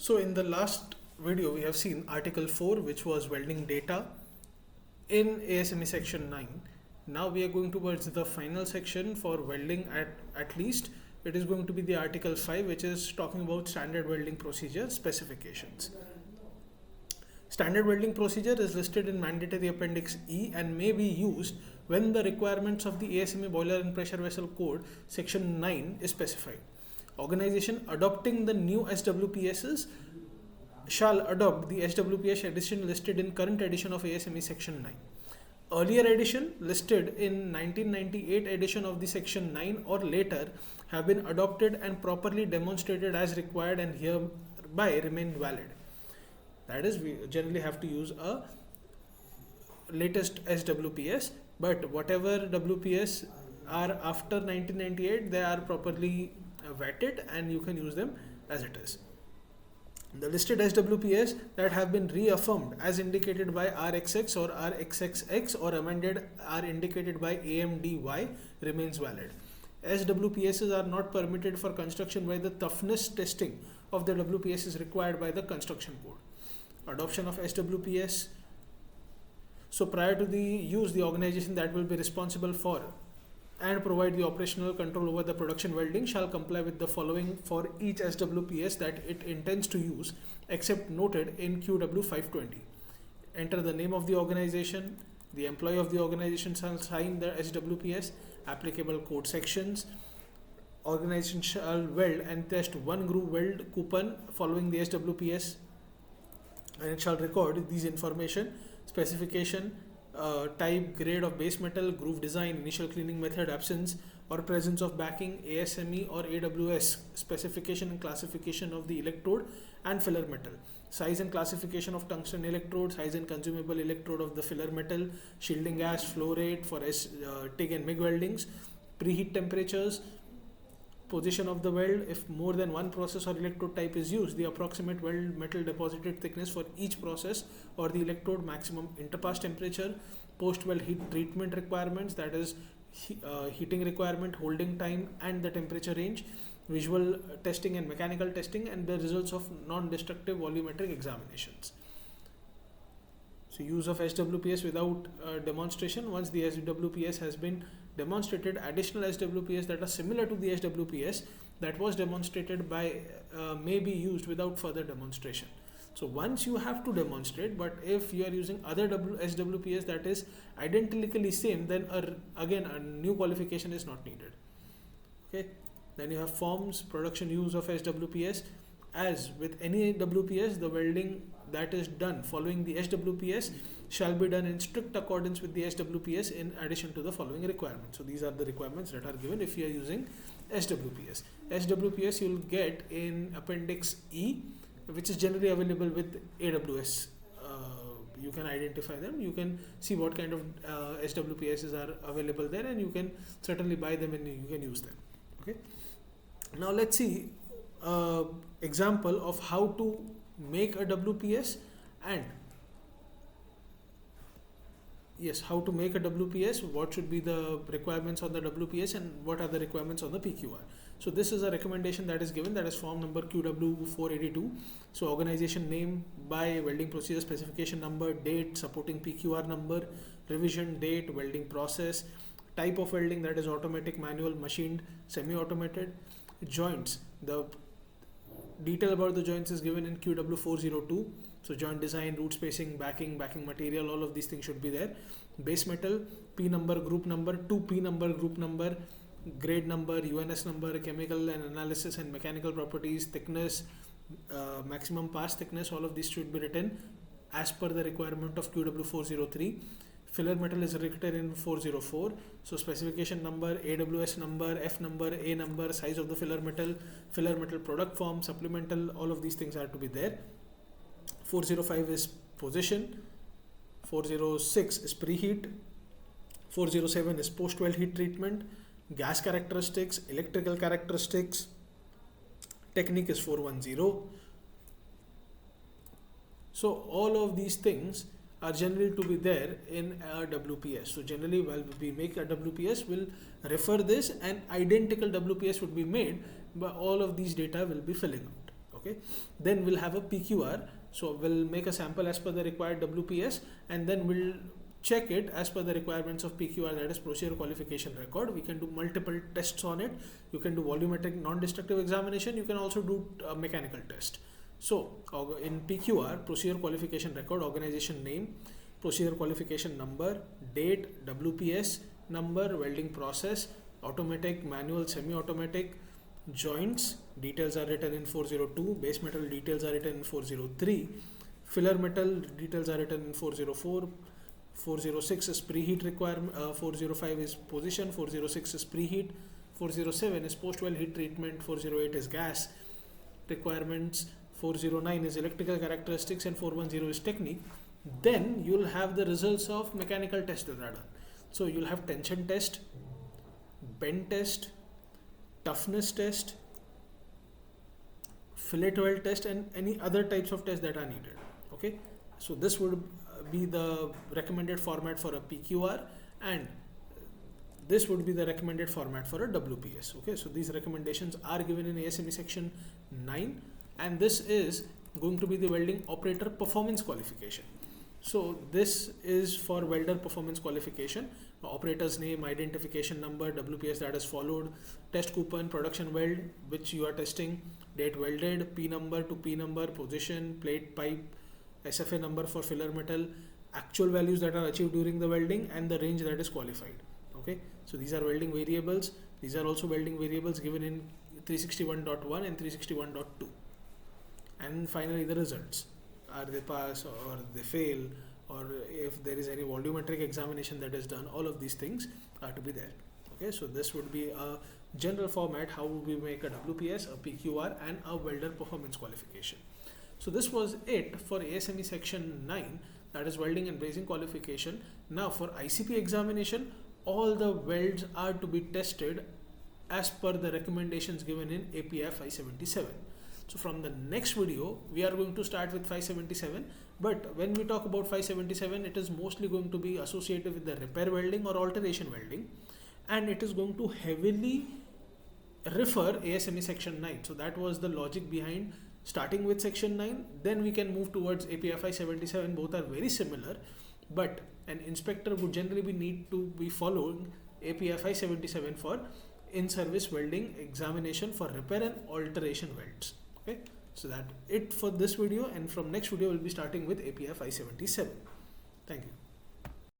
So in the last video we have seen article 4, which was welding data in ASME section 9. Now we are going towards the final section for welding. At least it is going to be the article 5, which is talking about standard welding procedure specifications. Standard welding procedure is listed in mandatory appendix E and may be used when the requirements of the ASME boiler and pressure vessel code section 9 is specified. Organization adopting the new SWPSs shall adopt the SWPS edition listed in current edition of ASME section 9. Earlier edition listed in 1998 edition of the section 9 or later have been adopted and properly demonstrated as required and hereby remain valid. That is, we generally have to use a latest SWPS, but whatever WPS are after 1998, they are properly vetted and you can use them as it is. The listed SWPS that have been reaffirmed as indicated by RXX or RXXX or amended are indicated by AMDY remains valid. SWPSs are not permitted for construction where the toughness testing of the WPS is required by the construction code. Adoption of SWPS. So prior to the use, the organization that will be responsible for and provide the operational control over the production welding shall comply with the following for each SWPS that it intends to use, except noted in QW 520. Enter the name of the organization. The employee of the organization shall sign the SWPS. Applicable code sections. Organization shall weld and test one groove weld coupon following the SWPS, and it shall record these information: specification, type, grade of base metal, groove design, initial cleaning method, absence or presence of backing, ASME or AWS, specification and classification of the electrode and filler metal, size and classification of tungsten electrode, size and consumable electrode of the filler metal, shielding gas, flow rate for TIG and MIG weldings, preheat temperatures, position of the weld. If more than one process or electrode type is used, the approximate weld metal deposited thickness for each process or the electrode, maximum interpass temperature, post weld heat treatment requirements, that is heating requirement, holding time and the temperature range, visual testing and mechanical testing, and the results of non-destructive volumetric examinations. So use of SWPS without demonstration. Once the SWPS has been demonstrated, additional SWPS that are similar to the SWPS that was demonstrated by may be used without further demonstration. So once you have to demonstrate, but if you are using other SWPS that is identically same, then again a new qualification is not needed. Okay. Then you have forms, production use of SWPS. As with any WPS, the welding that is done following the SWPS shall be done in strict accordance with the SWPS in addition to the following requirements. So these are the requirements that are given if you are using SWPS. SWPS you will get in Appendix E, which is generally available with AWS. You can identify them, you can see what kind of SWPSs are available there, and you can certainly buy them and you can use them. Okay. Now let's see example of how to make a WPS and how to make a WPS, what should be the requirements on the WPS and what are the requirements on the PQR. So this is a recommendation that is given, that is form number QW 482. So organization name, by welding procedure specification number, date, supporting PQR number, revision date, welding process, type of welding, that is automatic, manual, machined, semi-automated, joints. The detail about the joints is given in QW 402. So joint design, root spacing, backing material, all of these things should be there. Base metal, P number, group number, 2P number, group number, grade number, UNS number, chemical and analysis and mechanical properties, thickness, maximum pass thickness, all of these should be written as per the requirement of QW 403. Filler metal is written in 404. So specification number, AWS number, F number, A number, size of the filler metal product form, supplemental, all of these things are to be there. 405 is position, 406 is preheat, 407 is post weld heat treatment, gas characteristics, electrical characteristics, technique is 410. So all of these things are generally to be there in a WPS. So generally while we make a WPS, we'll refer this and identical WPS would be made, but all of these data will be filling out. Okay, then we'll have a PQR. So we'll make a sample as per the required WPS, and then we'll check it as per the requirements of PQR, that is procedure qualification record. We can do multiple tests on it. You can do volumetric non-destructive examination. You can also do a mechanical test. So in PQR, procedure qualification record, organization name, procedure qualification number, date, WPS number, welding process, automatic, manual, semi-automatic, joints, details are written in 402, base metal details are written in 403, filler metal details are written in 404, 406 is preheat requirement, 405 is position, 406 is preheat, 407 is post-well heat treatment, 408 is gas requirements, 409 is electrical characteristics, and 410 is technique. Then you'll have the results of mechanical tests that are done. So you'll have tension test, bend test, toughness test, fillet weld test, and any other types of tests that are needed. Okay, so this would be the recommended format for a PQR, and this would be the recommended format for a WPS. Okay, so these recommendations are given in ASME section 9, and this is going to be the welding operator performance qualification. So this is for welder performance qualification: operator's name, identification number, WPS that is followed, test coupon, production weld which you are testing, date welded, P number to P number, position, plate, pipe, SFA number for filler metal, actual values that are achieved during the welding, and the range that is qualified. Okay, so these are welding variables. These are also welding variables given in 361.1 and 361.2. And finally the results. Are they pass or they fail, or if there is any volumetric examination that is done, all of these things are to be there. Okay, so this would be a general format how we make a WPS, a PQR, and a welder performance qualification. So this was it for ASME section 9, that is welding and brazing qualification. Now for ICP examination, all the welds are to be tested as per the recommendations given in API 577. So from the next video, we are going to start with 577, but when we talk about 577, it is mostly going to be associated with the repair welding or alteration welding, and it is going to heavily refer ASME section 9. So that was the logic behind starting with section 9, then we can move towards API 577. Both are very similar, but an inspector would generally need to be following API 577 for in-service welding examination for repair and alteration welds. Okay, so that's it for this video, and from next video we'll be starting with API 577. Thank you.